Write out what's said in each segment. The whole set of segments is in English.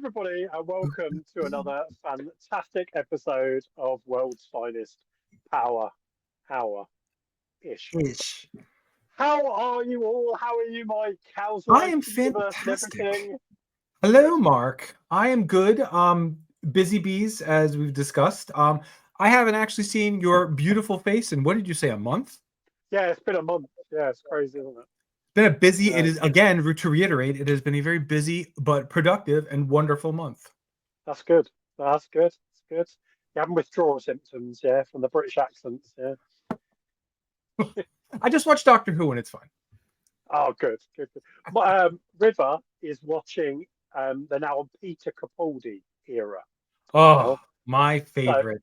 everybody, and welcome to another fantastic episode of World's Finest Power Hour-ish. Ish. How are you all? How are you, Mike? How's I life, am the universe, and fantastic. everything? Good. Hello, Mark. I am good. Busy bees, as we've discussed. I haven't actually seen your beautiful face in, what did you say, a month? Yeah, it's been a month. Yeah, it's crazy, isn't it? Been a busy, it Uh, is, again, to reiterate, it has been a very busy but productive and wonderful month. that's good. That's good. That's good. You having withdrawal symptoms, yeah, from the British accents, yeah. I just watched Doctor Who and it's fine. Oh, good, good, good. River is watching the now Peter Capaldi era as Oh, well. my So, favorite.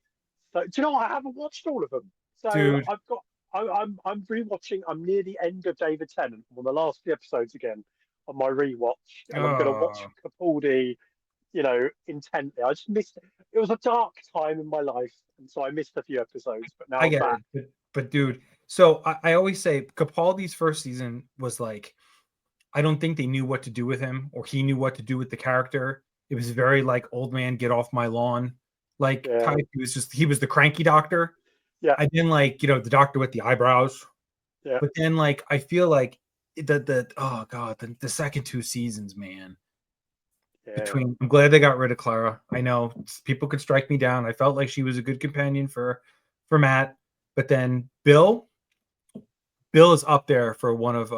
do you know what? I haven't watched all of them. So Dude. I've got. I'm rewatching. I'm near the end of David Tennant. I'm on the last few episodes again on my rewatch, and I'm going to watch Oh, Capaldi. Intently. I just missed it. It was a dark time in my life, and so I missed a few episodes. But now I I'm get back. it. But dude, so I always say Capaldi's first season was like, I don't think they knew what to do with him, or he knew what to do with the character. It was very like old man, get off my lawn. Like Yeah, kind of, he was the cranky doctor. yeah, I didn't like, the doctor with the eyebrows. yeah. But then like I feel like the oh god, the second two seasons, man. Yeah. Between I'm glad they got rid of Clara. I know people could strike me down. I felt like she was a good companion for Matt. But then Bill is up there for one of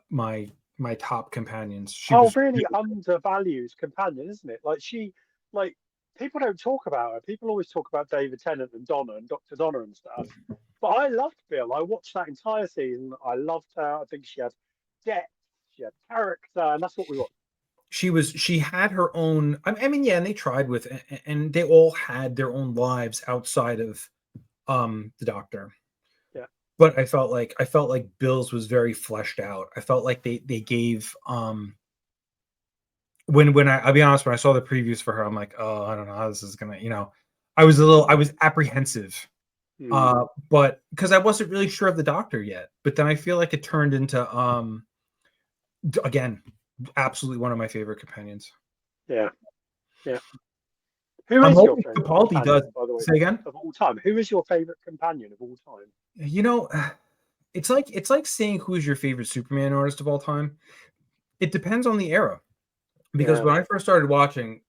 my top companions. She Oh, was really undervalued companion, isn't it? Like people don't talk about her. People always talk about David Tennant and Donna and Dr. Donna and stuff. But I loved Bill. I watched that entire season. I loved her. I think she had depth, she had character, and that's what we want. she had her own. I mean, yeah, and they tried with, and they all had their own lives outside of the doctor. Yeah. But I felt like Bill's was very fleshed out. I felt like they gave when I'll be honest, when I saw the previews for her, I'm like, oh, I don't know how this is gonna, I was apprehensive. Hmm. But because I wasn't really sure of the doctor yet. But then I feel like it turned into again, absolutely one of my favorite companions. Yeah. Yeah. Who I'm is your hoping favorite Capaldi does. companion, by the way, Say again. of all time? Who is your favorite companion of all time? You know, it's like saying who's your favorite Superman artist of all time. It depends on the era. Because Yeah. when I first started watching,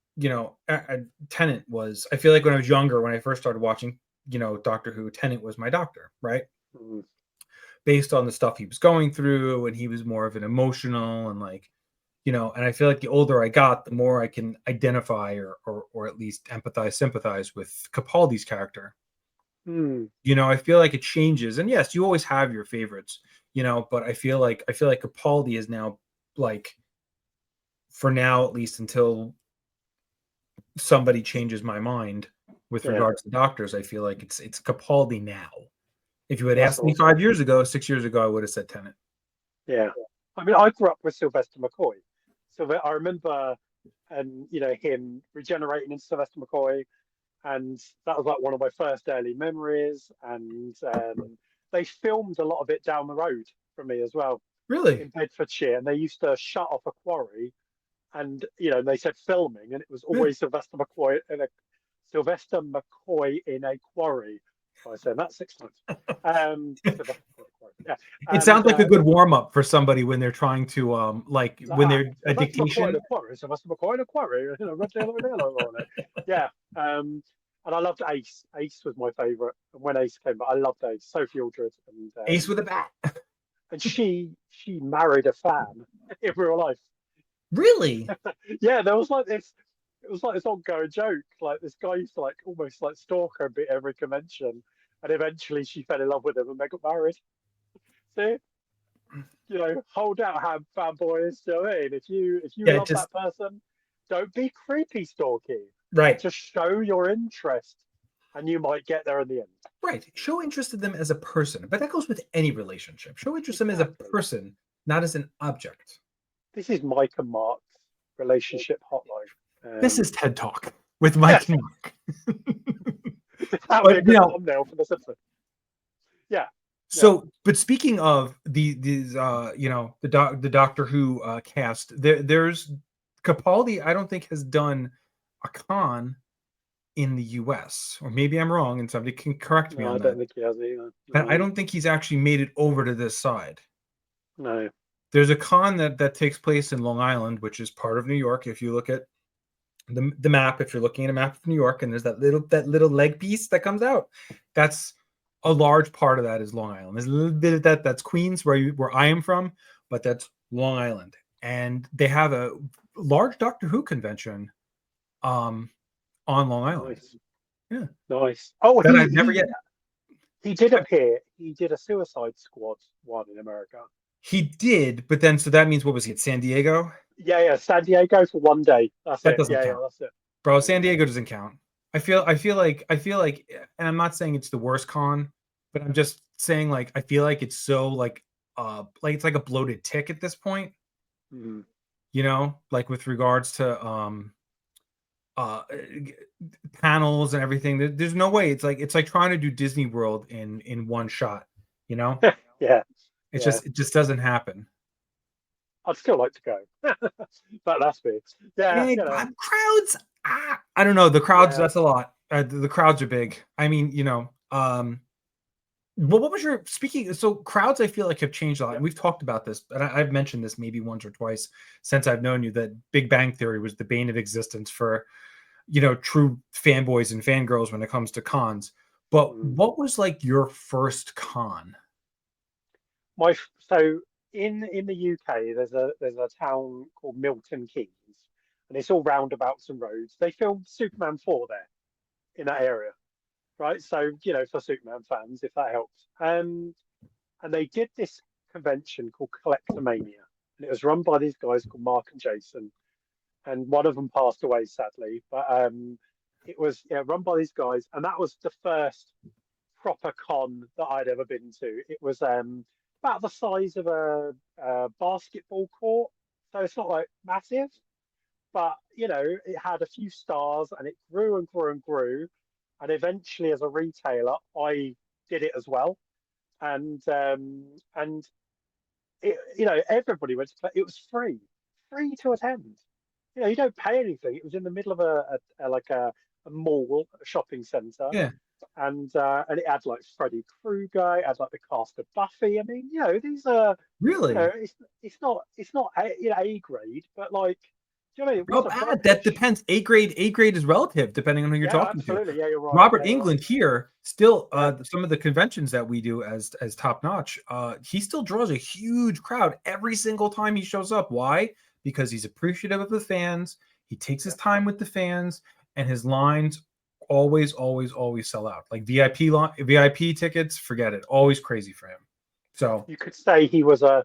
Tennant was. I feel like when I was younger, when I first started watching, Doctor Who, Tennant was my doctor, right? Hmm. Based on the stuff he was going through, and he was more of an emotional and like, and I feel like the older I got, the more I can identify or at least empathize, sympathize with Capaldi's character. Hmm. I feel like it changes, and yes, you always have your favorites, but I feel like Capaldi is now like, for now at least until somebody changes my mind with Yeah. regards to doctors, I feel like it's Capaldi now. If you had That's asked me awesome. 5 years ago, 6 years ago, I would have said Tennant. Yeah. I mean, I grew up with Sylvester McCoy. So I remember, him regenerating into Sylvester McCoy, and that was like one of my first early memories. And they filmed a lot of it down the road from me as well Really? in Bedfordshire, and they used to shut off a quarry, and they said filming, and it was Yeah. always Sylvester McCoy in a quarry. So I said that 6 times. Sylvester McCoy quarry, yeah, It and sounds like a good warm up for somebody when they're trying to like when they're a Sylvester McCoy in dictation. a quarry, Sylvester McCoy in a quarry, red yellow, yellow on it. Yeah, and I loved Ace. Ace was my favourite, and when Ace came, but I loved Ace. Sophie Aldred, Ace with a bat. and she married a fan in real life. Really? Yeah, there was like this. It was like this ongoing joke. Like this guy used to like almost like stalk her a bit every convention, and eventually she fell in love with him and they got married. See, hold out, fanboys. Do you know what I mean? If you Yeah, love just that person, don't be creepy stalky. right. Just show your interest, and you might get there in the end. Right. Show interest in them as a person, but that goes with any relationship. Show interest in them as a Exactly. person, not as an object. This is Mike and Mark's relationship hotline. This is TED Talk with Yeah, Mike and Mark. that would be But a good thumbnail for this episode. Yeah, yeah. but speaking of these the Doctor Who cast, there's Capaldi, I don't think has done a con in the US, or maybe I'm wrong and somebody can correct me No, I on that. don't think he has either. But I No, don't think he's actually made it over to this side. no. There's a con that takes place in Long Island, which is part of New York. If you look at the map, if you're looking at a map of New York, and there's that little leg piece that comes out, that's a large part of that is Long Island. There's a little bit of that's Queens, where I am from, but that's Long Island, and they have a large Doctor Who convention on Long Island. Nice, Yeah, nice. Oh, that I've never yet. he did appear. He did a Suicide Squad one in America. He did, but then so that means what was he at San Diego? Yeah, yeah. San Diego for one day. That's That it. doesn't Yeah, yeah. count, That's it. bro. Yeah. San Diego doesn't count. I feel like, and I'm not saying it's the worst con, but I'm just saying like I feel like it's so like it's like a bloated tick at this point, Mhm. like with regards to uh panels and everything. There's no way. It's like trying to do Disney World in one shot. You know, Yeah, it's yeah. just it just doesn't happen. I'd still like to go, but that's me. Yeah, Big crowds. I don't know. The crowds, yeah. that's a lot. The crowds are big. I mean, what was your speaking? So crowds, I feel like have changed a lot. Yeah. And we've talked about this, and I've mentioned this maybe once or twice since I've known you, that Big Bang Theory was the bane of existence for, true fanboys and fangirls when it comes to cons. But Mm. what was like your first con? So in the UK, there's a town called Milton Keynes, and it's all roundabouts and roads. They filmed Superman 4 there in that area, right? So for Superman fans, if that helps. And they did this convention called Collectomania, and it was run by these guys called Mark and Jason, and one of them passed away sadly, but it was run by these guys, and that was the first proper con that I'd ever been to. It was about the size of a basketball court, so it's not like massive, but it had a few stars, and it grew and grew and grew, and eventually, as a retailer, I did it as well, and everybody went to play. It was free to attend. You don't pay anything. It was in the middle of a mall, a shopping centre, Yeah, and it had like Freddy Krueger, it had like the cast of Buffy. I mean, these are, really. it's not A grade, but like, do you know what I mean? It Oh, wasn't that rubbish. depends. A grade is relative depending on who you're Yeah, talking to. absolutely. Yeah, you're right. Robert Yeah, you're right. England here still Yeah, some of the conventions that we do as top notch. He still draws a huge crowd every single time he shows up. Why? Because he's appreciative of the fans. He takes his yeah. time with the fans, and his lines always, always, always sell out. Like VIP tickets, forget it. Always crazy for him. So You could say he was a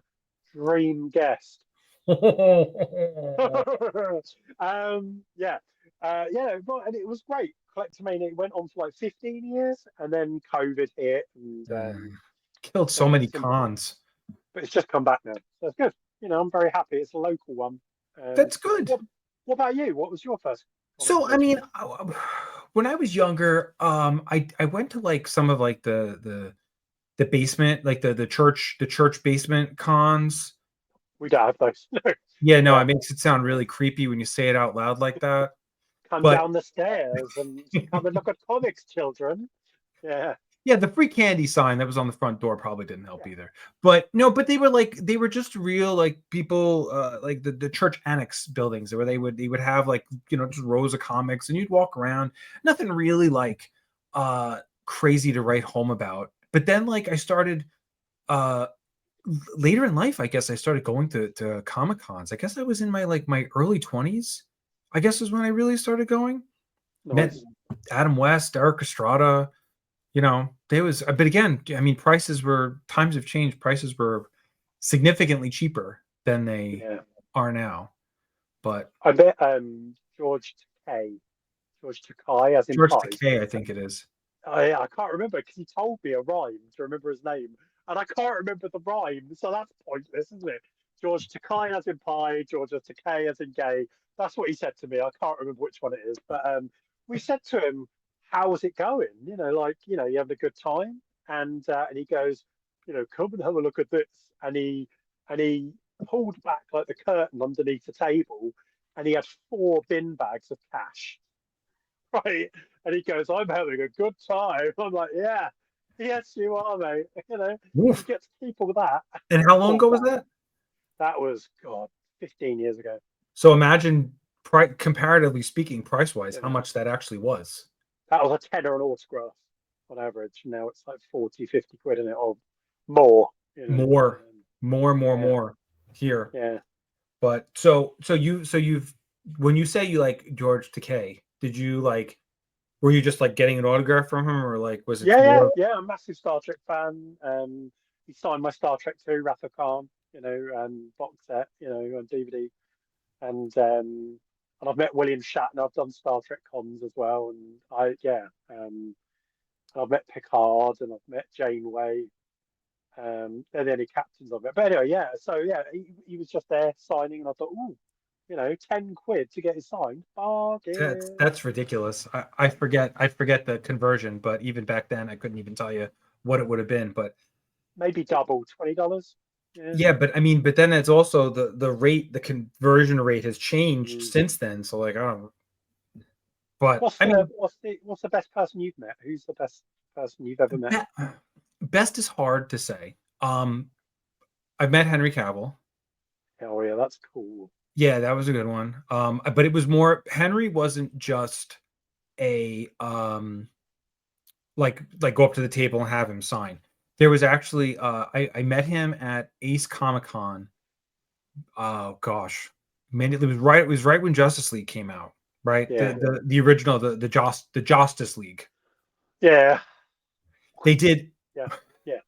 dream guest. Yeah, and it was great. Collectomania, it went on for like 15 years, and then COVID hit, and killed so then many it's cons. but it's just come back now, so it's good. I'm very happy. It's a local one. That's good. What about you? What was your first So I convention? mean, when I was younger, I went to like some of like the basement, like the church basement cons. We don't have those. No. Yeah, no, Yeah, it makes it sound really creepy when you say it out loud like that. come But down the stairs and come and look at comics, children. Yeah, yeah, the free candy sign that was on the front door probably didn't help yeah, either. But no, but they were just real like people like the church annex buildings where they would have like just rows of comics and you'd walk around. Nothing really like crazy to write home about. But then like I started uh later in life, I guess I started going to Comic Cons. I guess I was in my early 20s. I guess is when I really started going. Met nice. Adam West, Eric Estrada. There was, but again, I mean, times have changed. Prices were significantly cheaper than they Yeah, are now. But I bet George Takei, as in George pie. Takei, I think it is. I can't remember because he told me a rhyme to remember his name, and I can't remember the rhyme, so that's pointless, isn't it? George Takai as in pie, George Takei as in gay. That's what he said to me. I can't remember which one it is, but we said to him, "How's it going? You having a good time?" And he goes, "Come and have a look at this." And he pulled back like the curtain underneath the table, and he had 4 bin bags of cash, right? And he goes, "I'm having a good time." I'm like, "Yeah, yes, you are, mate." You Oof. get to keep all that. And how long Poor ago was guy. that? That was God, 15 years ago. So imagine, comparatively speaking, price wise, You how know, much that actually was. that was a tenner an autograph on average. Now it's like 40, 50 quid in it or more. More, more, more, Yeah, more here. yeah, But so you've, when you say you like George Takei, did you like, were you just like getting an autograph from him, or like was it yeah, yeah, more? yeah. I'm a massive Star Trek fan. He signed my Star Trek 2 Wrath of Khan, box set, on DVD. And I've met William Shatner. I've done Star Trek cons as well, and I've met Picard and I've met Janeway. They're the only captains I've met. But anyway, yeah. So yeah, he was just there signing, and I thought, ooh, 10 quid to get it signed, bargain. That's ridiculous. I forget the conversion, but even back then I couldn't even tell you what it would have been. But Maybe double, $20. Yeah. yeah, but I mean, but then it's also the rate, the conversion rate has changed Mm. since then. So like I don't know. But What's I the mean, what's the best person you've met? Who's the best person you've ever met? be- best is hard to say. I've met Henry Cavill. Oh yeah, that's cool. Yeah, that was a good one. But it was more, Henry wasn't just a like go up to the table and have him sign. There was actually I met him at Ace Comic Con. Oh gosh, man, it was right when Justice League came out, right? Yeah, The original, the Justice League. yeah, They did yeah, yeah.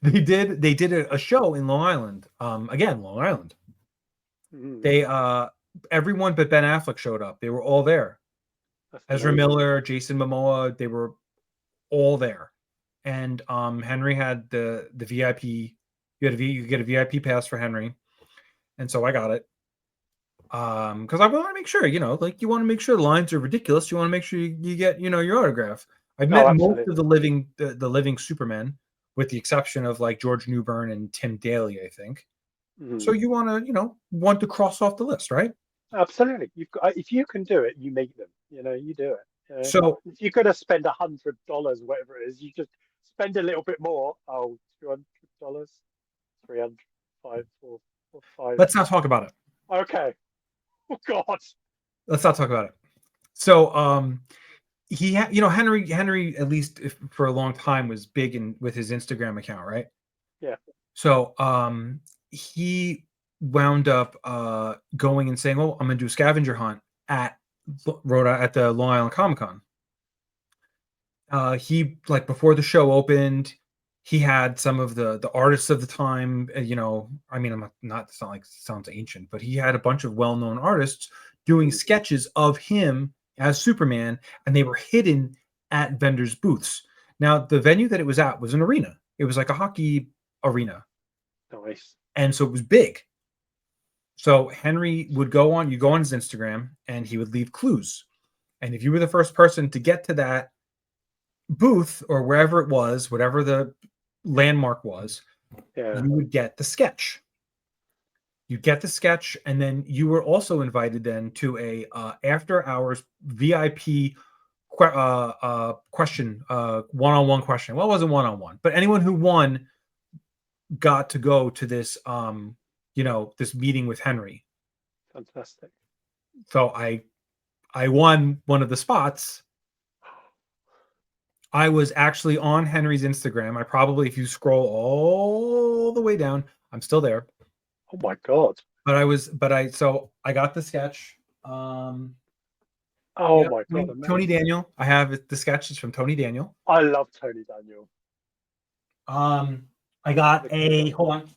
they did a show in Long Island. Again, Long Island. Mm, They everyone but Ben Affleck showed up. They were all there. that's Ezra amazing. Miller, Jason Momoa, they were all there. And Henry had the VIP. You get a VIP pass for Henry, and so I got it. Because I want to make sure, like you want to make sure the lines are ridiculous. You want to make sure you get, your autograph. I've Oh, met most of absolutely. the living Supermen, with the exception of like George Newbern and Tim Daly, I think. So Mm, you want to, want to cross off the list, right? absolutely. You've got if you can do it, you meet them. You do it. So If you're gonna spend $100, whatever it is, you just spend a little bit more. Oh, $200, 300, five, four, five. let's not talk about it. Okay. Oh God. Let's not talk about it. So Henry, at least for a long time, was big in with his Instagram account, right? Yeah. So he wound up going and saying, "Oh, I'm going to do a scavenger hunt at at the Long Island Comic Con." He, like, before the show opened, he had some of the artists of the time. I mean, I'm not it's not like it sounds ancient, but he had a bunch of well known artists doing Mm, sketches of him as Superman, and they were hidden at vendors' booths. Now, the venue that it was at was an arena. It was like a hockey arena, nice. and so it was big. So Henry would you go on his Instagram, and he would leave clues. And if you were the first person to get to that booth or wherever it was, whatever the landmark was, Yeah. you would get the sketch. You get the sketch, and then you were also invited then to a after hours VIP question, one-on-one question. Well, it wasn't one-on-one, but anyone who won got to go to this this meeting with Henry. Fantastic. So I won one of the spots. I was actually on Henry's Instagram. I probably, if you scroll all the way down, I'm still there. Oh my God. So I got the sketch. Oh Yeah, my God. Tony Amazing. Daniel. I have the sketches from Tony Daniel. I love Tony Daniel. I He's got a good guy. hold on.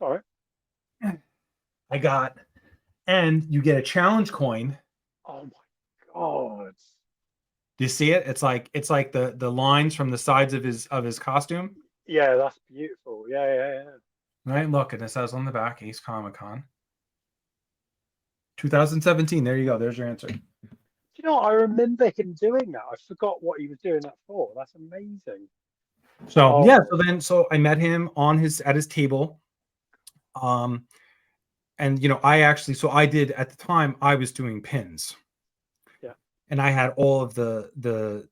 All right. I got, and you get a challenge coin. Oh my God. Do you see it? It's like the lines from the sides of his costume. Yeah, that's beautiful. Yeah, yeah, yeah. Right? Look, and it says on the back, Ace Comic Con 2017. There you go. There's your answer. Do you know what? I remember him doing that. I forgot what he was doing that for. That's amazing. So Oh yeah, my. so I met him at his table. Um, And you know, I actually, so I did at the time, I was doing pins. Yeah. And I had all of the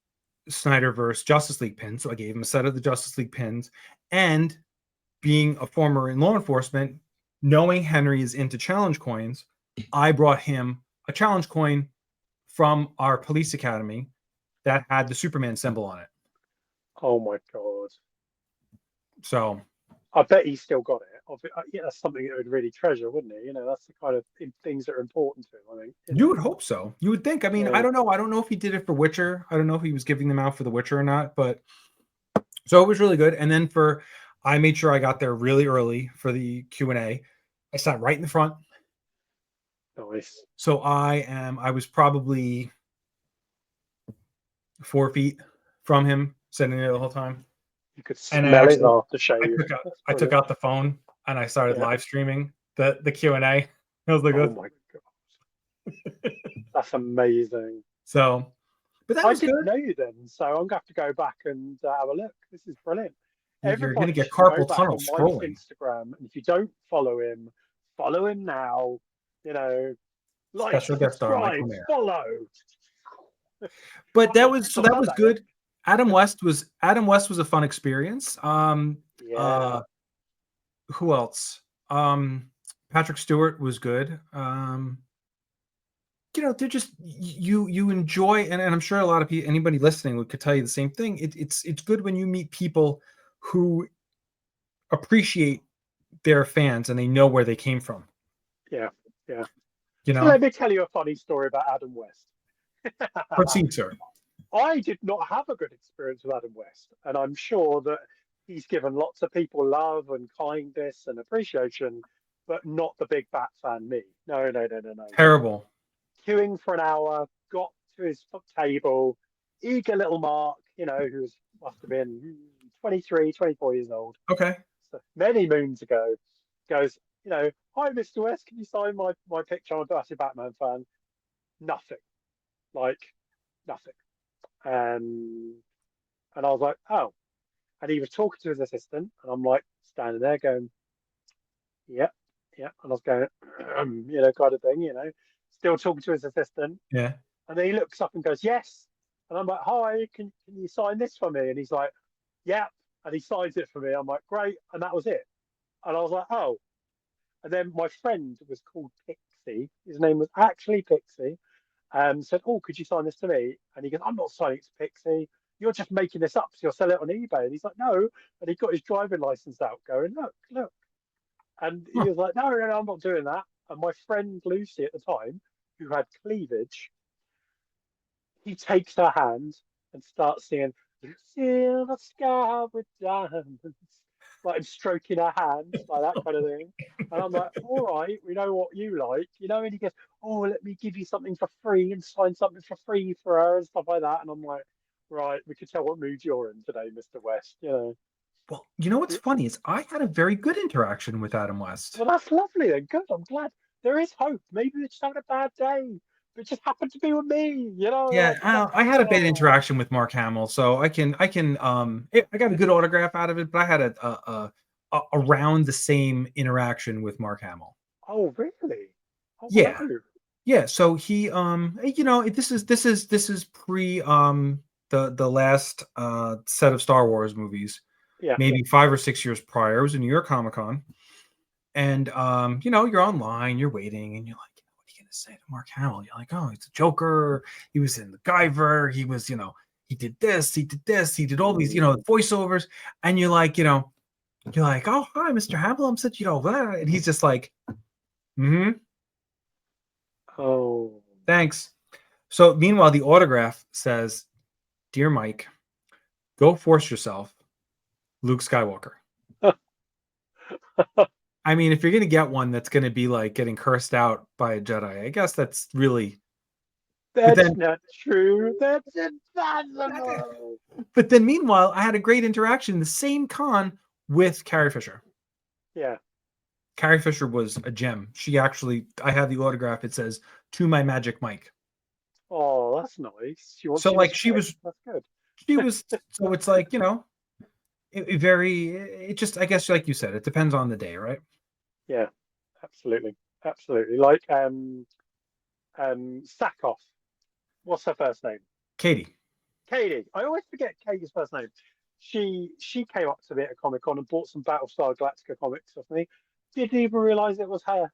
Snyderverse Justice League pins. So I gave him a set of the Justice League pins. And being a former in law enforcement, knowing Henry is into challenge coins, I brought him a challenge coin from our police academy that had the Superman symbol on it. Oh my God. So I bet he's still got it. Yeah, that's something that would really treasure, wouldn't he? You know, that's the kind of things that are important to him, I think. you would hope so. You would think. I mean, Yeah. I don't know. I don't know if he did it for Witcher. I don't know if he was giving them out for the Witcher or not, but so it was really good. And then I made sure I got there really early for the Q&A. I sat right in the front. Nice. So I was probably 4 feet from him, sitting there the whole time. You could And smell his aftershave. I took out the phone and I started live streaming the Q&A. I was like, oh my God. That's amazing. So, but that was didn't good. know you then, so I'm gonna have to go back and have a look. This is brilliant. You're going to get should go carpal back tunnel on scrolling. Mike's Instagram, and if you don't follow him now. You know, like, Special guest star Michael subscribe, Mayer. follow. But that was good. Adam West was a fun experience. Yeah. Who else? Patrick Stewart was good. You know, they're just you enjoy, and I'm sure a lot of people, anybody listening could tell you the same thing. It's good when you meet people who appreciate their fans and they know where they came from. Yeah. You So know, let me tell you a funny story about Adam West. proceed, sir. I did not have a good experience with Adam West, and I'm sure that he's given lots of people love and kindness and appreciation, but not the big bat fan me. No. Terrible. Queuing for an hour, got to his table, eager little Mark, you know, who must have been 23, 24 years old. Okay. So many moons ago, goes, you know, hi, Mr. West, can you sign my picture? I'm a massive Batman fan. Nothing. Like, nothing. And I was like, oh. And he was talking to his assistant, and I'm like standing there going, yep. And I was going, you know, kind of thing, you know, still talking to his assistant. Yeah. And then he looks up and goes, yes. And I'm like, hi, can you sign this for me? And he's like, yeah. And he signs it for me. I'm like, great. And that was it. And I was like, oh. And then my friend was called Pixie. His name was actually Pixie. Said, oh, could you sign this to me? And he goes, I'm not signing it to Pixie. You're just making this up, so you'll sell it on eBay. And he's like, no. And he got his driving license out, going, look. And he was like, no, I'm not doing that. And my friend Lucy at the time, who had cleavage, he takes her hand and starts singing, Silver Sky with Diamonds, like I'm stroking her hand, like that kind of thing. And I'm like, all right, we know what you like, you know. And he goes, oh, let me give you something for free and sign something for free for her and stuff like that. And I'm like, right, we can tell what mood you're in today, Mr. West, you know. Well, you know what's funny is I had a very good interaction with Adam West. Well, that's lovely then. Good. I'm glad. There is hope. Maybe they're just having a bad day. But it just happened to be with me, you know. Yeah, I had a bad interaction with Mark Hamill, so I got a good autograph out of it, but I had a around the same interaction with Mark Hamill. Oh, really? Oh, Yeah. wow. Yeah, so he you know, this is pre the last set of Star Wars movies. Yeah. Maybe 5 or 6 years prior. It was a New York Comic Con. And you know, you're online, you're waiting, and you're like, what are you gonna say to Mark Hamill? You're like, oh, he's a Joker, he was in the Guyver, he was, you know, he did this, he did all these, you know, voiceovers, and you're like, oh, hi, Mr. Hamill, I'm such, you know, blah. And he's just like, Oh. Thanks. So meanwhile, the autograph says, Dear Mike, go force yourself, Luke Skywalker. I mean, if you're going to get one that's going to be like getting cursed out by a Jedi, I guess that's really... That's not true. That's impossible. But then meanwhile, I had a great interaction, the same con, with Carrie Fisher. Yeah. Carrie Fisher was a gem. She actually, I have the autograph. It says, to my magic Mike. Oh, that's nice. So like she was... That's good. She was... So it's like, you know, it just, I guess, like you said, it depends on the day, right? Yeah, absolutely. absolutely. Like Sackhoff. What's her first name? Katie. Katie. I always forget Katie's first name. She came up to me at a Comic Con and bought some Battlestar Galactica comics off me. Didn't even realise it was her.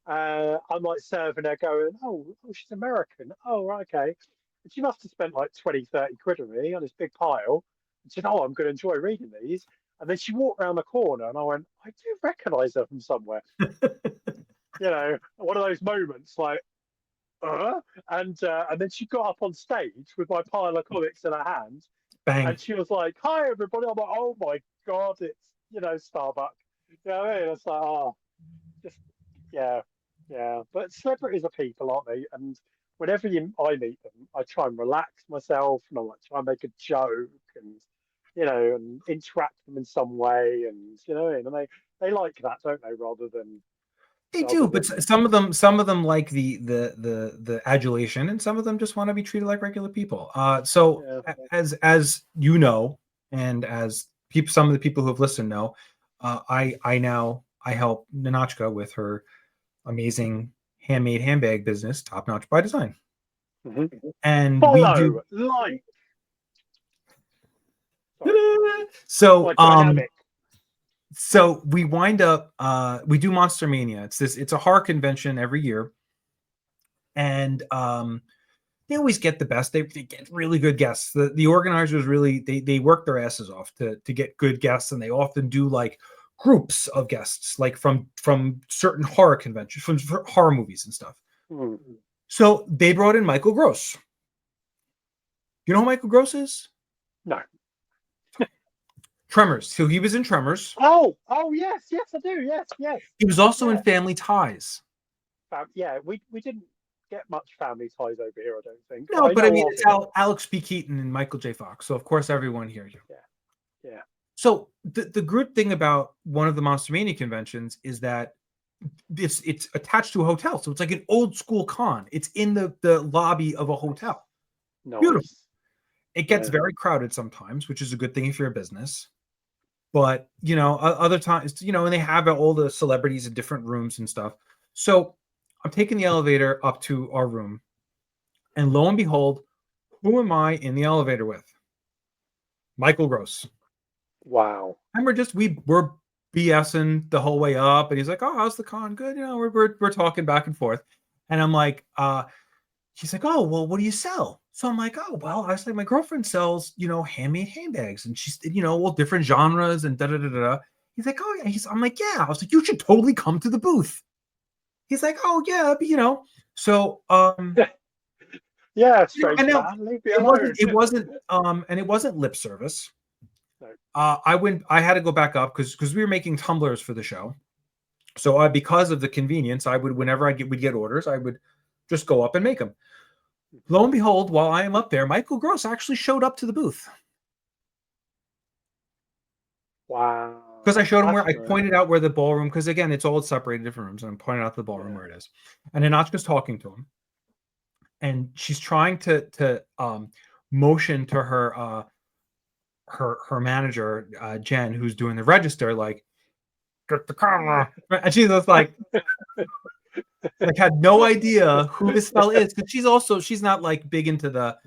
I'm like serving her, going, oh, she's American. Oh, right, okay. And she must have spent like 20, 30 quid on me on this big pile. And she said, oh, I'm going to enjoy reading these. And then she walked around the corner, and I went, I do recognise her from somewhere. One of those moments like, uh, and then she got up on stage with my pile of comics in her hand, Bang. and she was like, "Hi, everybody!" I'm like, "Oh my god, it's Starbuck." You know what I mean? It's like, oh, just yeah, yeah. But celebrities are people, aren't they? And whenever I meet them, I try and relax myself, and I like try and make a joke, and and interact with them in some way, and and they like that, don't they? They do, Rather but than some of them like the adulation, and some of them just want to be treated like regular people. So yeah. as you know, and as people, some of the people who have listened know, I help Ninotchka with her amazing handmade handbag business, Top Notch by Design, Mhm. and we do Follow, like, sorry, so. like dynamic. So we wind up we do Monster Mania. It's a horror convention every year, and they always get the best. They get really good guests. The organizers really they work their asses off to get good guests, and they often do like groups of guests, like from certain horror conventions, from horror movies and stuff. Hmm. So they brought in Michael Gross. You know who Michael Gross is? No. Tremors. So he was in Tremors. Oh, yes, yes, I do. Yes, yes, He was also in yeah. Family Ties. Yeah, we didn't get much family ties over here, I don't think, but No, I but I mean know of it's him. Alex P. Keaton and Michael J. Fox. So of course everyone hears you. Yeah, yeah. So the good thing about one of the Monster Mania conventions is that it's attached to a hotel. So it's like an old school con. It's in the lobby of a Nice, hotel. Beautiful. nice. It gets Yeah. very crowded sometimes, which is a good thing if you're a business. But other times, and they have all the celebrities in different rooms and stuff. So I'm taking the elevator up to our room, and lo and behold, who am I in the elevator with? Michael Gross. Wow. And we're BSing the whole way up, and he's like, "Oh, how's the con? Good." We're talking back and forth, and I'm like, he's like, "Oh, well, what do you sell?" So I'm like, "Oh, well, I was like, my girlfriend sells, handmade handbags, and she's, all different genres and da da da da." He's like, "Oh yeah." I'm like, "Yeah." I was like, "You should totally come to the booth." He's like, "Oh yeah, but." So Yeah, and strange now man, leave me it wasn't alone. it wasn't and it wasn't lip service. No. I had to go back up because we were making tumblers for the show. So because of the convenience, I would, whenever would get orders, I would just go up and make them. Lo and behold, while I am up there, Michael Gross actually showed up to the booth because I Wow, showed him that's where I great. pointed out where the ballroom, because again, it's all separated different rooms, and I'm pointing out the ballroom Yeah. where it is. And Anachka's talking to him, and she's trying to motion to her manager, Jen, who's doing the register, like, get the camera. And she's just like had no idea who this fella is, because she's not like big into the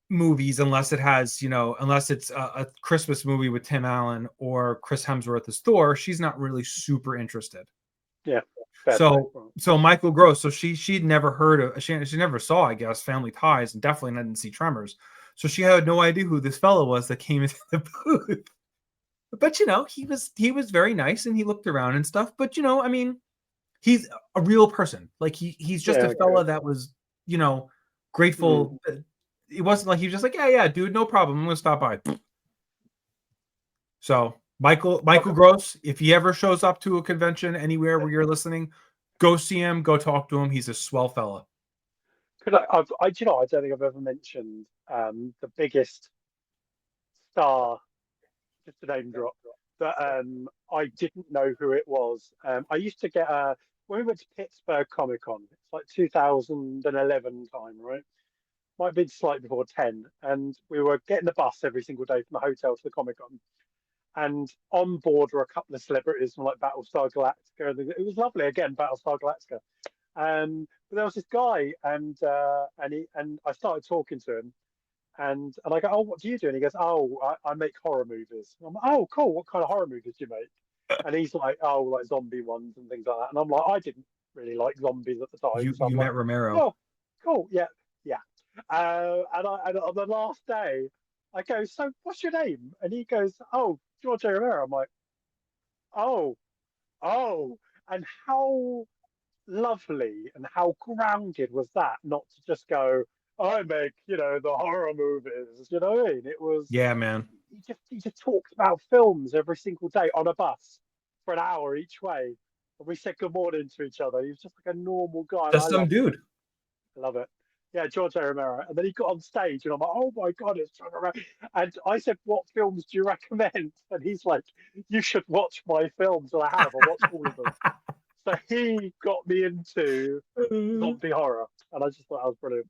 movies unless it's a Christmas movie with Tim Allen or Chris Hemsworth as Thor. She's not really super interested. Yeah. Fair play. So Michael Gross, so she'd never heard of, she never saw, I guess, Family Ties, and definitely didn't see Tremors. So she had no idea who this fellow was that came into the booth. But he was very nice, and he looked around and stuff. But I mean, he's a real person. Like he's just a Yeah, fella good. that was, Mm. grateful. It wasn't like he was just like, yeah, dude, no problem. I'm gonna stop by. So Michael Okay. Gross, if he ever shows up to a convention anywhere where you're listening, go see him, go talk to him. He's a swell fella. I don't think I've ever mentioned the biggest star, just a name drop, that I didn't know who it was. I used to get when we went to Pittsburgh Comic Con, it's like 2011 time, right? Might have been slightly before 10, and we were getting the bus every single day from the hotel to the Comic Con. and on board were a couple of celebrities from like Battlestar Galactica. It was lovely again, Battlestar Galactica. But there was this guy, and I started talking to him, and I go, oh, what do you do? And he goes, oh, I make horror movies. And I'm like, oh, cool. What kind of horror movies do you make? And he's like, oh, like zombie ones and things like that. And I'm like, I didn't really like zombies at the time, so I'm You like, met Romero. oh, cool, yeah, yeah. And on the last day, I go, so what's your name? And he goes, oh, George A. Romero. I'm like, oh, oh, and how lovely and how grounded was that not to just go, I make, the horror movies, you know what I mean? It was, Yeah, man. he just talked about films every single day on a bus for an hour each way. And we said good morning to each other. He was just like a normal guy, and I Just some loved it. dude. I love it. Yeah, George A. Romero. And then he got on stage, and I'm like, oh my God, it's George A. Romero. And I said, what films do you recommend? And he's like, you should watch my films. And I have. I watched all of them. So he got me into zombie horror, and I just thought that was brilliant.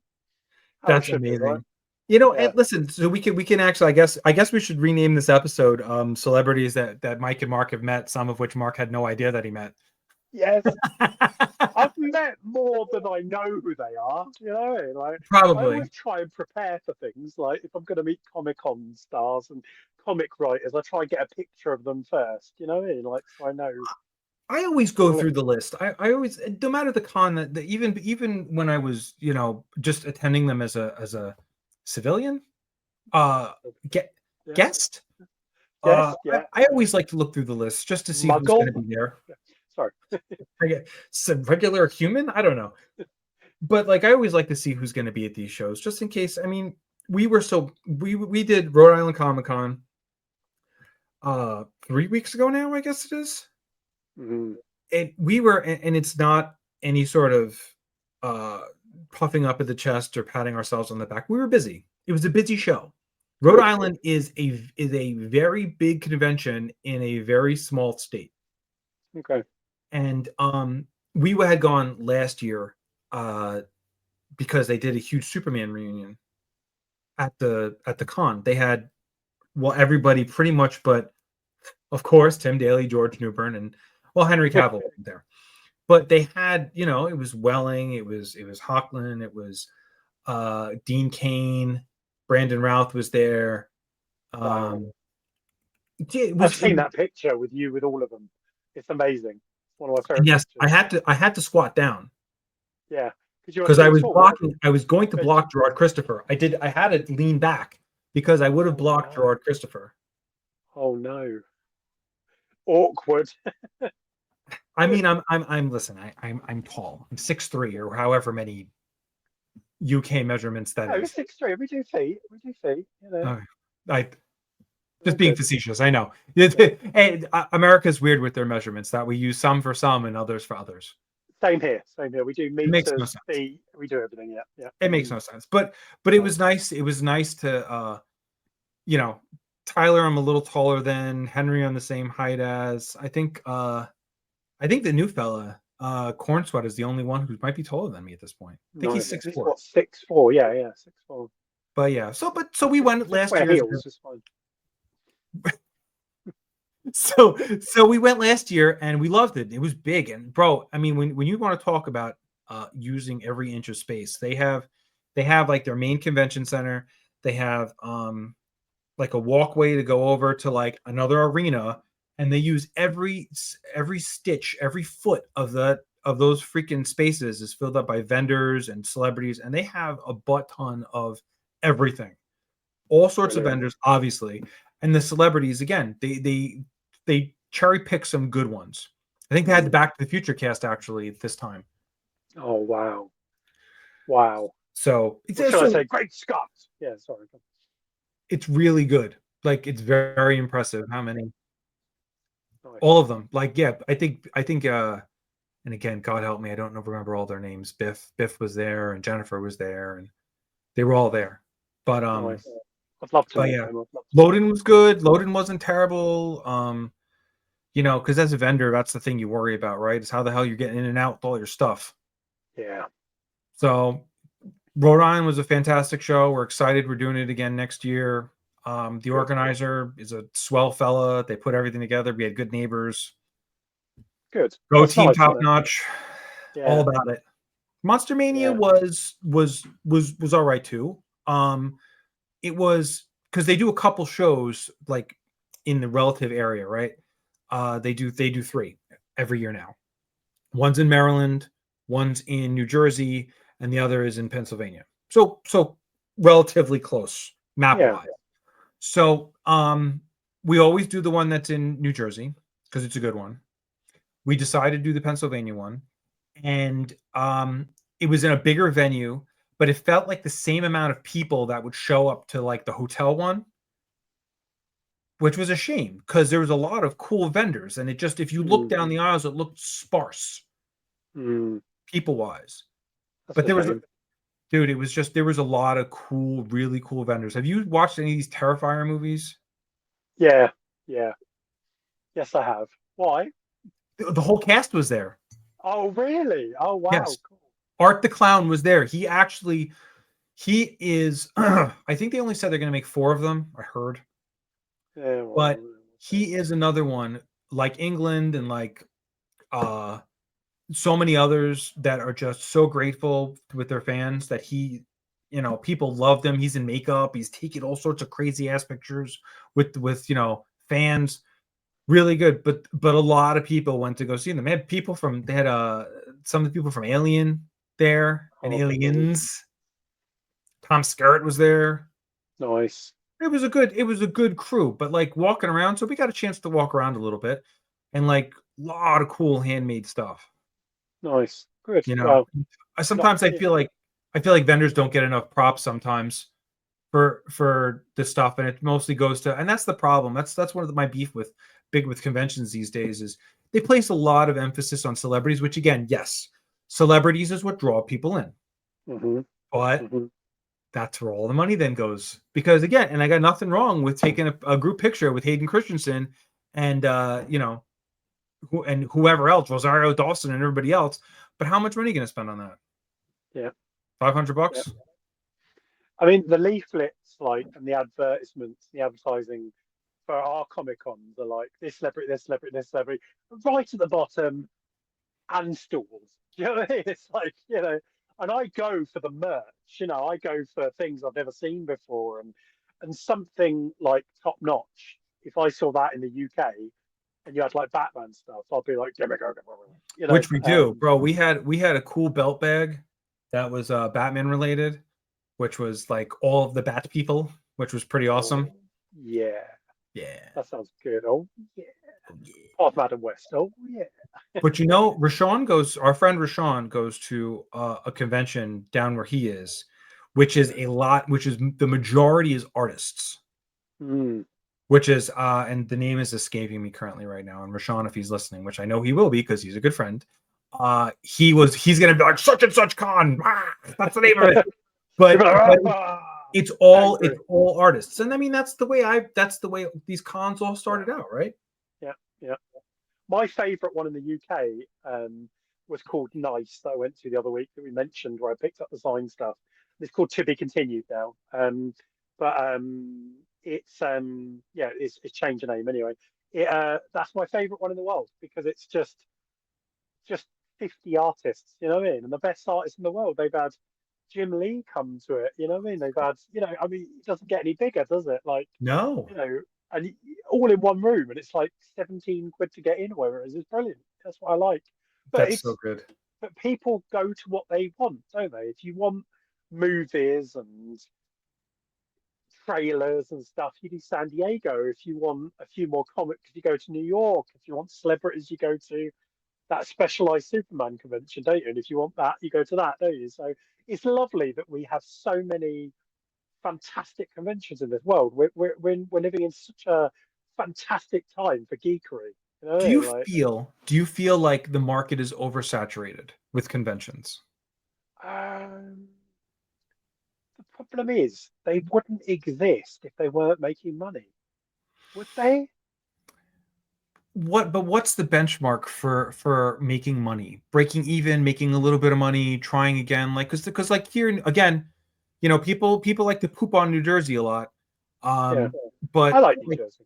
How it That's should be, right? amazing. You know, Yeah. and listen, so we can actually, I guess we should rename this episode celebrities that Mike and Mark have met, some of which Mark had no idea that he met. Yes. I've met more than I know who they are. You know, what I mean? Like I Probably. always try and prepare for things. Like if I'm going to meet Comic Con stars and comic writers, I try and get a picture of them first. You know, what I mean? Like so I know. I always go through the list. I always, no matter the con, that even when I was, just attending them as a civilian, uh, get Yeah. guest. Yes. Yeah. I always like to look through the list just to see who's going Muggle. to be there. Yeah. Sorry. I get some regular human. I don't know, but like I always like to see who's going to be at these shows, just in case. I mean, we did Rhode Island Comic Con 3 weeks ago now, I guess it is. Mm-hmm. And we were, and it's not any sort of uh puffing up at the chest or patting ourselves on the back. We were busy. It was a busy show. Rhode Island is a very big convention in a very small state. Okay. And we had gone last year because they did a huge Superman reunion at the con. They had, well, everybody pretty much, but of course Tim Daly, George Newbern, and well, Henry Cavill wasn't there. But they had, it was Welling, it was Hoechlin, it was Dean Cain, Brandon Routh was there. Wow. I've seen that picture with you with all of them. It's amazing. It's one of my favorite. Yes, pictures. I had to squat down. Yeah, because I was blocking. I was going to block Gerard Christopher. I had to lean back because I would have blocked Gerard Christopher. Oh no! Awkward. I mean, listen. I'm tall. I'm 6'3" or however many UK measurements that is. 6'3". We do feet. You know. Just being facetious. I know. Hey, America's weird with their measurements. That we use some for some and others for others. Same here. We do meters, no feet. We do everything. Yeah. It makes no sense. But it was nice. It was nice to, Tyler, I'm a little taller than Henry, on the same height as. I think the new fella, Corn Sweat, is the only one who might be taller than me at this point. I think he's 6'4". 6'4". Yeah, 6'4". But yeah, so we went last year. Heels is fine. So we went last year and we loved it. It was big, and bro, I mean, when you want to talk about using every inch of space, they have like their main convention center. They have like a walkway to go over to like another arena, and they use every stitch, every foot of those freaking spaces is filled up by vendors and celebrities, and they have a butt ton of everything, all sorts of vendors, obviously, and the celebrities. Again, they cherry pick some good ones. I think they had the Back to the Future cast actually this time. Oh wow! So should I say? Great Scott! Yeah, sorry. It's really good. Like, it's very, very impressive how many. All of them. Like, yeah, I think and again, God help me, I don't remember all their names. Biff was there, and Jennifer was there, and they were all there. But I'd love to. But yeah, Loden was good. Loden wasn't terrible. Because as a vendor, that's the thing you worry about, right? Is how the hell you're getting in and out with all your stuff. Yeah. So Rhode Island was a fantastic show. We're excited. We're doing it again next year. The organizer is a swell fella. They put everything together. We had good neighbors. Good. Go That's team nice, top isn't it? notch. All Yeah. about it. Monster Mania Yeah. was all right too. It was because they do a couple shows like in the relative area, right? They do 3 every year now. One's in Maryland, one's in New Jersey, and the other is in Pennsylvania. So relatively close map Yeah. wise. So we always do the one that's in New Jersey because it's a good one. We decided to do the Pennsylvania one, and it was in a bigger venue, but it felt like the same amount of people that would show up to like the hotel one, which was a shame because there was a lot of cool vendors, and it just if you look Mm. down the aisles, it looked sparse Mm. people wise. That's But a there was, shame. dude, it was just there was a lot of cool, really cool vendors. Have you watched any of these Terrifier movies? Yeah. Yeah. Yes, I have. Why? The whole cast was there. Oh, really? Oh, wow. Yes, Cool. Art the Clown was there. He is. I think they only said they're going to make 4 of them. I heard, Yeah. but Well, okay. he is another one like England and like uh so many others that are just so grateful with their fans that people love them. He's in makeup. He's taking all sorts of crazy ass pictures with fans. Really good, but a lot of people went to go see them. They had some of the people from Alien there and Oh, cool. Aliens. Tom Skerritt was there. Nice. It was a good crew, but like walking around, so we got a chance to walk around a little bit and like a lot of cool handmade stuff. Nice. Good. You know, Well, not, sometimes I yeah. feel like vendors don't get enough props sometimes for the stuff, and it mostly goes to, and that's the problem. That's one of my beef with conventions these days is they place a lot of emphasis on celebrities, which again, yes, celebrities is what draw people in, Hmm. but Hmm. that's where all the money then goes. Because again, and I got nothing wrong with taking a group picture with Hayden Christensen and whoever else, Rosario Dawson and everybody else. But how much money are you going to spend on that? Yeah. Yeah. $500? I mean, the leaflets, like, and the advertisements, the advertising for our Comic Cons are like this celebrity, this celebrity, this celebrity, right at the bottom, and stalls. Do you know what I mean? It's like, and I go for the merch, I go for things I've never seen before, and something like top notch. If I saw that in the UK and you had like Batman stuff, I'd be like, give me go, you know. Which we do, bro. We had a cool belt bag that was Batman related, which was like all of the Bat people, which was pretty awesome. Oh, yeah, Yeah. that sounds good. Oh, yeah. Oh, yeah. Part of Adam West. Oh, yeah. But our friend Rashawn goes to a convention down where he is, which is the majority is artists, Mm. which is, and the name is escaping me currently right now. And Rashawn, if he's listening, which I know he will be because he's a good friend, he's going to be like, such and such con. That's the name of it. You're But, like, but "Ah, it's all angry." artists. And I mean, that's the way these cons all Yeah, started out, right? yeah, yeah. My favourite one in the UK was called Nice that I went to the other week that we mentioned, where I picked up the sign stuff. It's called To Be Continued now, but it's yeah, it's changed the name anyway. That's my favourite one in the world because it's just 50 artists, you know what I mean, and the best artists in the world. They've had Jim Lee come to it, you know what I mean. They've had, I mean, it doesn't get any bigger, does it? Like, No, you know, and all in one room, and it's like 17 quid to get in, or whatever it is. It's brilliant. That's what I like. But that's so it's good. but people go to what they want, don't they? If you want movies and trailers and stuff, you do San Diego. If you want a few more comics, you go to New York. If you want celebrities, you go to that specialized Superman convention, don't you? And if you want that, you go to that, don't you? So it's lovely that we have so many fantastic conventions in this world. We're living in such a fantastic time for geekery. You know what Do I you mean? Like, feel like the market is oversaturated with conventions? um, the problem is they wouldn't exist if they weren't making money, would they? What's the benchmark for making money? Breaking even, making a little bit of money, trying again? Like, because like here again, people like to poop on New Jersey a lot. Yeah, I But like New like, Jersey.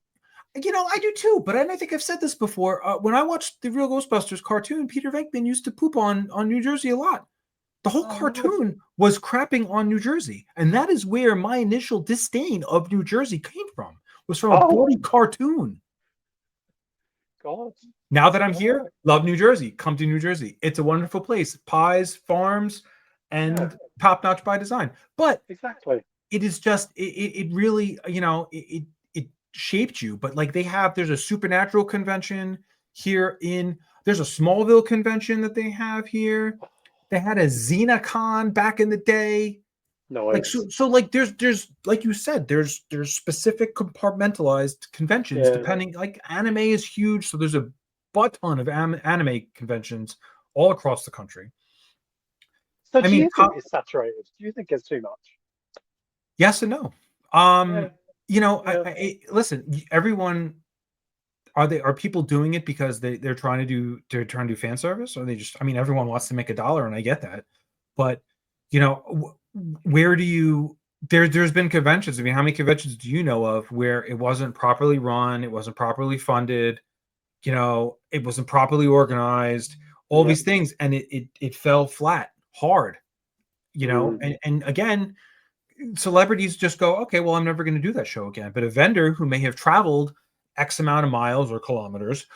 I do too. But I think I've said this before. When I watched the Real Ghostbusters cartoon, Peter Venkman used to poop on New Jersey a lot. The whole Oh, nice. cartoon was crapping on New Jersey, and that is where my initial disdain of New Jersey came from. Was from a Oh, bloody cartoon. God. Now that I'm Oh, here, love New Jersey. Come to New Jersey. It's a wonderful place. Pies, farms, yeah, and top notch by design. But exactly. it is just it really it shaped you. But like there's a supernatural convention here in there's a Smallville convention that they have here. They had a XenaCon back in the day. Like Nice. so like there's like you said, there's specific compartmentalized conventions Yeah. depending like anime is huge, so there's a butt ton of anime conventions all across the country. So I do mean, you think it's saturated? Do you think it's too much? yes and no. Yeah, yeah. Listen, everyone are people doing it because they're trying to do fan service, or they just everyone wants to make a dollar, and I get that, but where do you there's been conventions. I mean, how many conventions do you know of where it wasn't properly run, it wasn't properly funded, it wasn't properly organized, all Yeah. these things, and it fell flat hard, Mm, and again, celebrities just go, okay, well, I'm never going to do that show again. But a vendor who may have traveled X amount of miles or kilometers,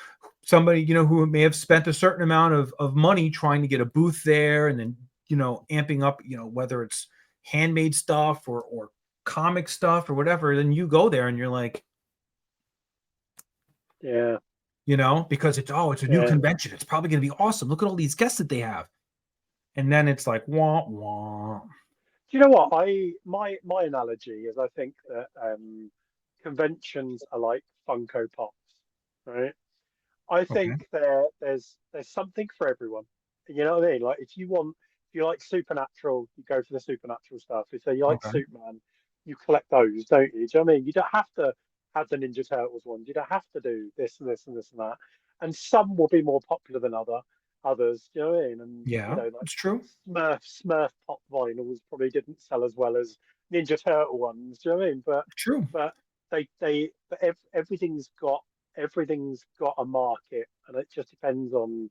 somebody, who may have spent a certain amount of money trying to get a booth there and then, amping up, whether it's handmade stuff or comic stuff or whatever, then you go there and you're like, yeah, because it's a new yeah. convention. It's probably going to be awesome. Look at all these guests that they have. And then it's like, wah, wah. Do you know what? My analogy is I think that conventions are like Funko Pops, right? I Okay. think there's something for everyone. You know what I mean? Like if you like supernatural, you go for the supernatural stuff. If you like Okay. Superman, you collect those, don't you? Do you know what I mean? You don't have to have the Ninja Turtles ones. You don't have to do this and this and this and that. And some will be more popular than others. Do you know what I mean? And Yeah, like it's true. Smurf pop vinyls probably didn't sell as well as Ninja Turtle ones. Do you know what I mean? True. But everything's got a market, and it just depends on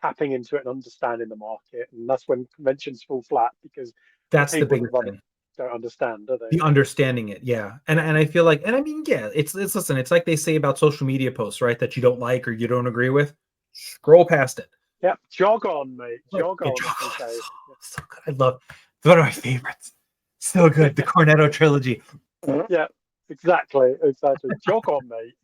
tapping into it and understanding the market. And that's when conventions fall flat because the That's the people that biggest run it thing. don't understand, do they? The understanding it, yeah. And I feel like, and I mean, yeah, it's listen, it's like they say about social media posts, right? That you don't like or you don't agree with. Scroll past it. Yep, jog on, mate. Right. Jog Yeah, on, as they say. so good. I love it's one of my favorites. So good. The Cornetto trilogy. Yeah, exactly, exactly. Jog on, mate.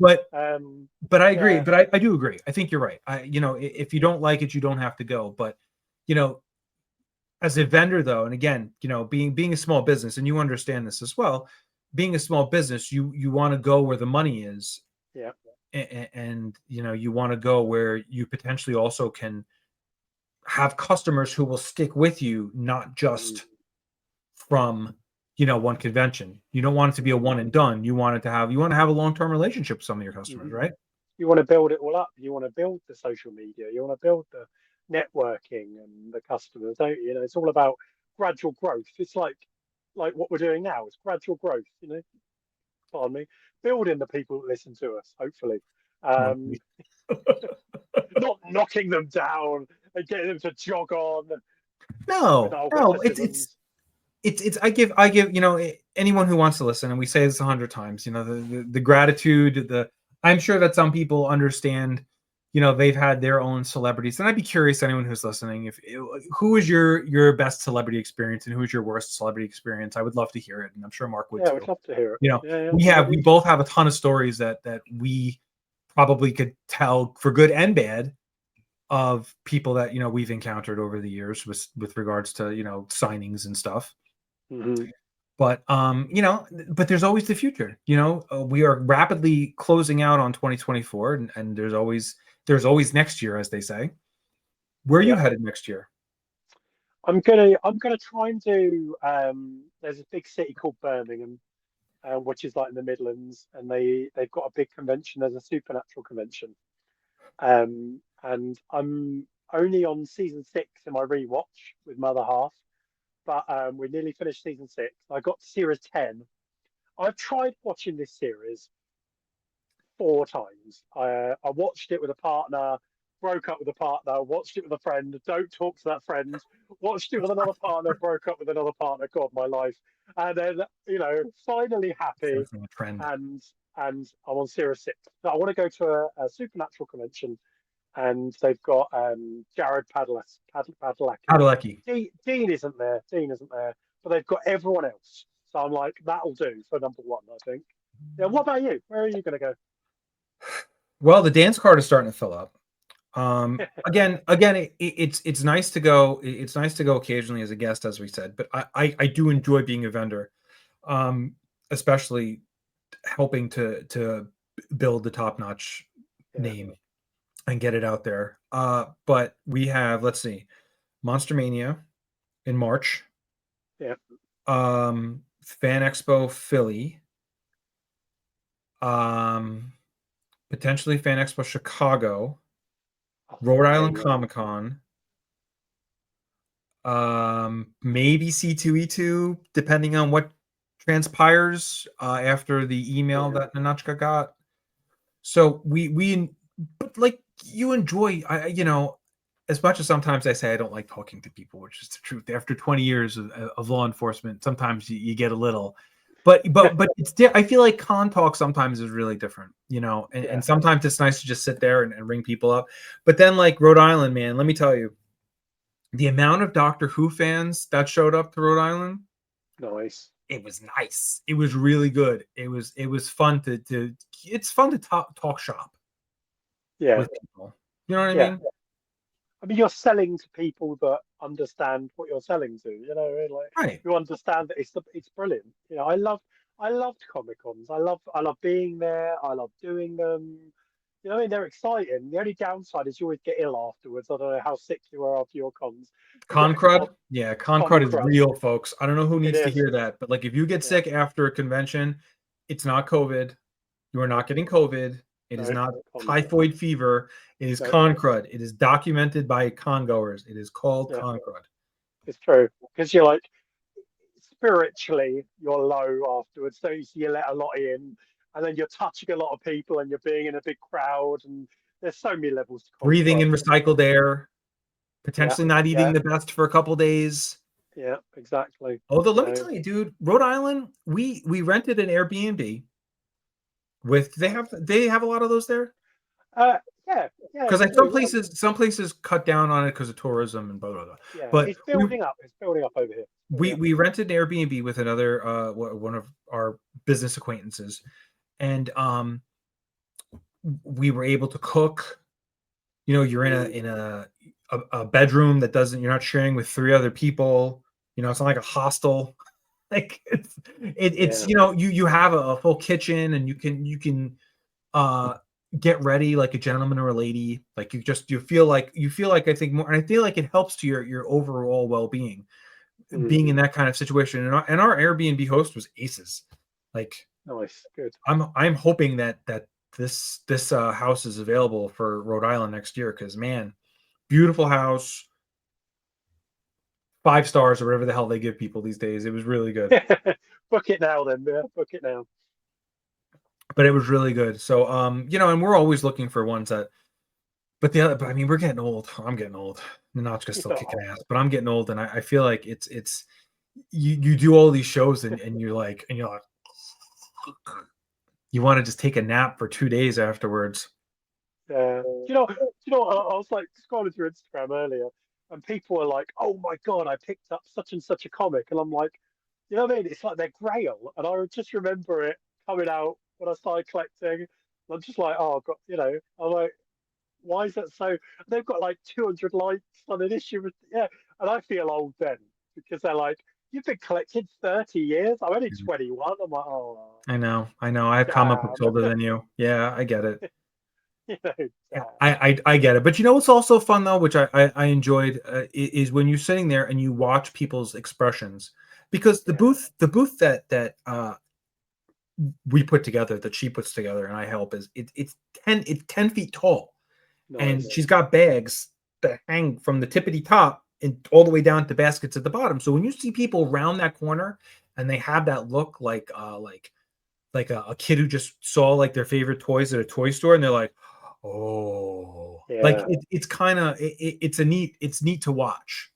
But Um, but I agree. yeah, But I do agree. I think you're right. If you don't like it, you don't have to go. But you know, as a vendor though, and again, being a small business, and you understand this as well, being a small business, you want to go where the money is, yeah. and you want to go where you potentially also can have customers who will stick with you, not Mm, just from one convention. You don't want it to be a mm, one and done. You want to have a long-term relationship with some of your customers, mm. right? You want to build it all up. You want to build the social media. You want to build the networking and the customers, don't you? It's all about gradual growth. It's like what we're doing now. It's gradual growth. Pardon me, building the people that listen to us. Hopefully, Well, um, not knocking them down and getting them to jog on with no, our no, it's witticisms. it's I give anyone who wants to listen, and we say this 100 times, the gratitude, I'm sure that some people understand, they've had their own celebrities, and I'd be curious, anyone who's listening, if who is your best celebrity experience and who is your worst celebrity experience. I would love to hear it, and I'm sure Mark would Yeah, I would too. love to hear it. you know Yeah, yeah, we both have a ton of stories that we probably could tell for good and bad of people that we've encountered over the years with regards to signings and stuff. hmm But but there's always the future. We are rapidly closing out on 2024, and there's always next year, as they say. Where are you yeah. headed next year? I'm gonna try and do. There's a big city called Birmingham, which is like in the Midlands, and they've got a big convention. There's a supernatural convention, and I'm only on season 6 in my rewatch with my other half, but we're nearly finished season 6. I got to series 10. I've tried watching this series 4 times. I watched it with a partner, broke up with a partner, watched it with a friend, don't talk to that friend, watched it with another partner, broke up with another partner. God, my life. And then, finally happy, Something a trend. and I'm on series 6. So I want to go to a supernatural convention, and they've got Jared Padalecki. Padalecki. Dean isn't there. Dean isn't there, but they've got everyone else. So I'm like, that'll do for number one, I think. Yeah. What about you? Where are you going to go? Well, the dance card is starting to fill up. Again, it's nice to go. It's nice to go occasionally as a guest, as we said. But I do enjoy being a vendor, especially helping to build the top notch name and get it out there. But we have, let's see, Monster Mania in March. Yeah. Fan Expo Philly. Potentially Fan Expo Chicago. Rhode Island Comic Con. Maybe C2E2, depending on what transpires after the email that Nanachka got. So but like, you enjoy, as much as sometimes I say I don't like talking to people, which is the truth. After 20 years of law enforcement, sometimes you get a little, but I feel like con talk sometimes is really different, and sometimes it's nice to just sit there and ring people up. But then, like, Rhode Island, man, let me tell you, the amount of Doctor Who fans that showed up to Rhode Island, nice. It was nice. It was really good. It was fun to it's fun to talk shop with people. You know what I mean? I mean, you're selling to people that understand what you're selling to. Right. You understand that it's brilliant. I loved Comic Cons. I love being there. I love doing them. You know what I mean? They're exciting. The only downside is you always get ill afterwards. I don't know how sick you are after your cons. Con crud? Yeah, con crud is real, folks. I don't know who needs to hear that, but like, if you get sick after a convention, it's not COVID. You are not getting COVID. It is not typhoid fever. It is con crud. It is documented by con goers. It is called con crud. It's true, because you're like, spiritually you're low afterwards. So you let a lot in, and then you're touching a lot of people, and you're being in a big crowd, and there's so many levels to breathing in recycled air, potentially not eating the best for a couple days. Yeah, exactly. Although, let me tell you, dude, Rhode Island, we rented an Airbnb with, they have a lot of those there. Yeah. Because like some places cut down on it because of tourism and blah blah blah. Yeah, but it's building up. It's building up over here. We rented an Airbnb with another one of our business acquaintances, and we were able to cook. You're in a bedroom that doesn't, you're not sharing with 3 other people. It's not like a hostel. Like, it's you have a full kitchen, and you can get ready like a gentleman or a lady. Like, you feel like I think more, and I feel like it helps to your overall well-being, being in that kind of situation. And our Airbnb host was aces. Like, nice, good. I'm hoping that this house is available for Rhode Island next year, because, man, beautiful house, 5 stars or whatever the hell they give people these days. It was really good. Book it now, then. Yeah, book it now. But it was really good. So, and we're always looking for ones that. But I mean, we're getting old. I'm getting old. Nanachka's still kicking ass, but I'm getting old, and I feel like it's you do all these shows, and you're like you want to just take a nap for 2 days afterwards. Yeah. I was like scrolling through Instagram earlier, and people were like, "Oh my God, I picked up such and such a comic," and I'm like, you know what I mean? It's like their grail, and I just remember it coming out when I started collecting. I'm just like, oh God, I'm like, why is that so? They've got like 200 likes on an issue. And I feel old then, because they're like, you've been collecting 30 years. I'm only 21. I'm like, oh. I know. I have comic books older than you. Yeah, I get it. Yeah, I get it. But what's also fun, though, which I enjoyed, is when you're sitting there and you watch people's expressions, because the booth that we put together, that she puts together and I help, is it's 10 feet tall. Nice. And she's got bags that hang from the tippity top and all the way down to baskets at the bottom. So when you see people round that corner and they have that look like like a kid who just saw like their favorite toys at a toy store and they're like, oh, like Yeah, it's kind of it's neat to watch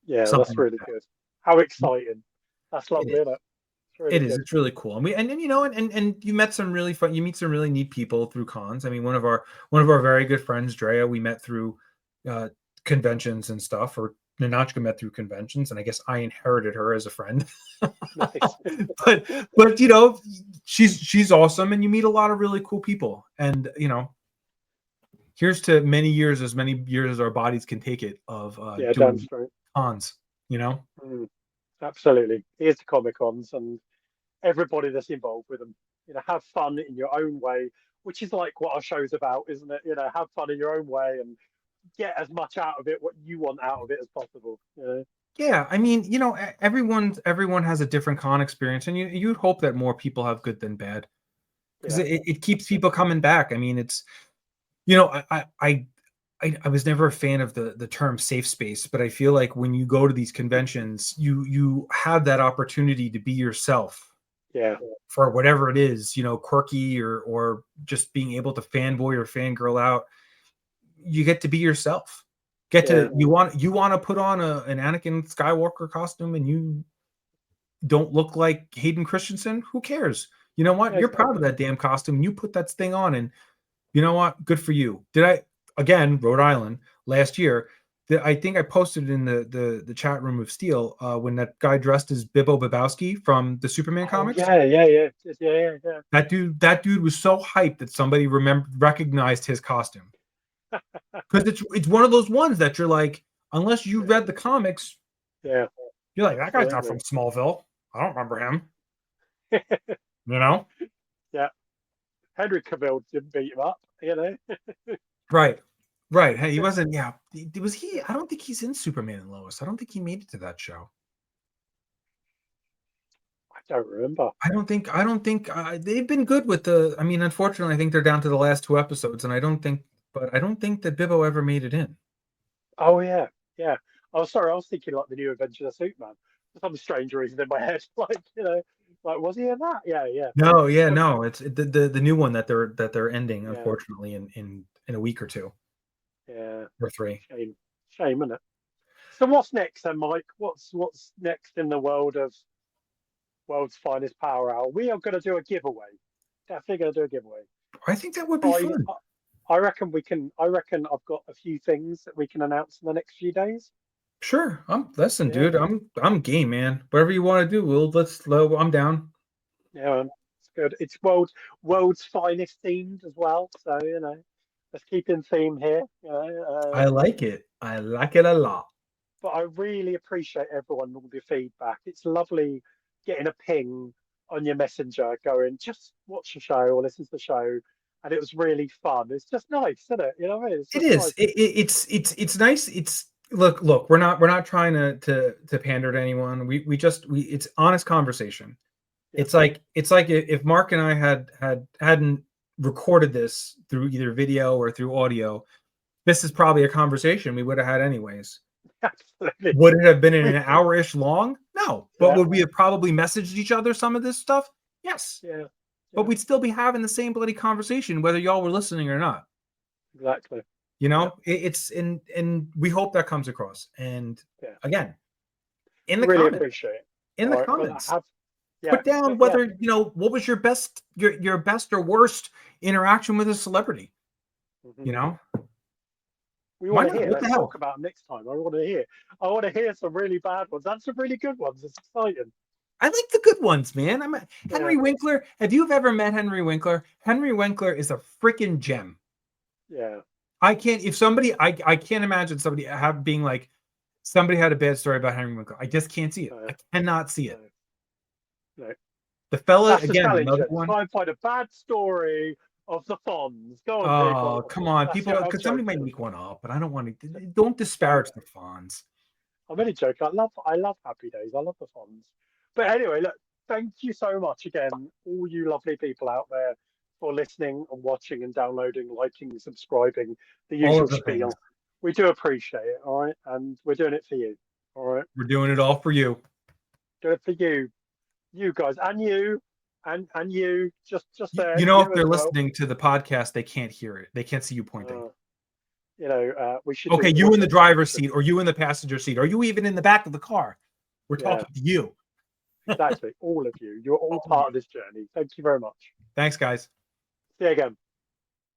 yeah, something that's like really that. good. How exciting! That's It lovely, is. isn't it? It's really It is. good. It's really cool. And you know, and you met some really fun. You meet some really neat people through cons. I mean, one of our very good friends, Drea, we met through uh, conventions and stuff. Or Nanachka met through conventions, and I guess I inherited her as a friend. Nice. but but you know, she's awesome, and you meet a lot of really cool people. And you know, here's to as many years as our bodies can take it of Yeah, damn doing straight. cons. You know. Mm, absolutely. Here's to Comic Cons and everybody that's involved with them. Have fun in your own way, which is like what our show's about, isn't it? Have fun in your own way and get as much out of it what you want out of it as possible. Yeah, I mean, you know, everyone has a different con experience, and you'd hope that more people have good than bad because Yeah, it keeps people coming back. I mean, it's you know, I was never a fan of the term safe space, but I feel like when you go to these conventions, you have that opportunity to be yourself yeah, for whatever it is, you know, quirky or just being able to fanboy or fangirl out. You get to be yourself. Get yeah, to you want to put on an Anakin Skywalker costume and you don't look like Hayden Christensen, who cares? You know what? yeah, You're proud of exactly. that damn costume. You put that thing on, and you know what? Good for you. Did I again, Rhode Island last year? I think I posted it in the chat room of Steel when that guy dressed as Bibbo Babowski from the Superman Oh comics. yeah, yeah, yeah, yeah, That dude was so hyped that somebody recognized his costume because it's one of those ones that you're like, unless you yeah, read the comics, yeah, you're like, that guy's not absolutely. from Smallville. I don't remember him. You know. Yeah, Henry Cavill didn't beat him up. Right. Right. Hey, he wasn't. Yeah. Was he? Yeah. I don't think he's in Superman and Lois. I don't think he made it to that show. I don't remember. I don't think they've been good with the. I mean, unfortunately, I think they're down to the last two episodes, and I don't think that Bibbo ever made it in. Oh yeah, yeah. Oh sorry, I was thinking like the new Adventures of Superman for some strange reason in my head. Like was he in that? Yeah, yeah. No, yeah, But no. It's the new one that they're ending, yeah, unfortunately, in a week or two yeah. or three. Shame, isn't it? So what's next then, Mike? What's next in the world of World's Finest Power Hour? We are going to do a giveaway. Definitely going to do a giveaway. I think that would be I fun. I reckon we can. I reckon I've got a few things that we can announce in the next few days. Sure. Listen, Yeah, dude. I'm game, man. Whatever you want to do, I'm down. yeah, it's good. It's world's finest themed as well. So let's keep in theme here. I like it. I like it a lot. But I really appreciate everyone all the feedback. It's lovely getting a ping on your messenger going, just watch the show or listen to the show. And it was really fun. It's just nice, isn't it? You know what I mean? It's It just is. nice. It's nice. It's look. We're not trying to pander to anyone. We it's honest conversation. Yeah, It's like if Mark and I hadn't recorded this through either video or through audio, this is probably a conversation we would have had anyways. absolutely. Would it have been in We, an hour-ish long? No. But yeah, would we have probably messaged each other some of this stuff? Yes. yeah, But yeah, we'd still be having the same bloody conversation whether y'all were listening or not. exactly. You Yeah, know, it's and we hope that comes across. And yeah. again, in I the really comments, appreciate it. in All the right. Well, I comments, have, yeah, put down yeah. whether you know what was your best or worst interaction with a celebrity. Mhm. You know, We why want to not? hear. What the Let's talk hell? about them next time. I want to hear. I want to hear some really bad ones and some really good ones. It's exciting. I like the good ones, man. Yeah, Henry Winkler. Have you ever met Henry Winkler? Henry Winkler is a freaking gem. yeah. I can't. If somebody, I can't imagine somebody being like, somebody had a bad story about Henry Winkler. I just can't see it. No, I cannot see it. no, no. The fella That's the again, challenge. another Then. one. Try and find a bad story of the Fonz. Go on, Oh, people. come on, That's people, it. I'm because somebody might joking. make one up, but I don't want to. Don't No, disparage the Fonz. I'm only joking. I love Happy Days. I love the Fonz. But anyway, look. Thank you so much again, all you lovely people out there, for listening and watching and downloading, liking, subscribing, the All usual of the things. spiel. We do appreciate it. All right, and we're doing it for you. All right, We're doing it all for you. do it for you, you guys, and you. and you just there, You know, if you as they're well. listening to the podcast, they can't hear it. They can't see you pointing. We should Okay, do you in the audio driver's description. seat, or you in the passenger seat, or you even in the back of the car. We're Yeah. talking to you. Exactly, all of you. You're all All of part you. of this journey. Thank you very much. Thanks, guys. See you again.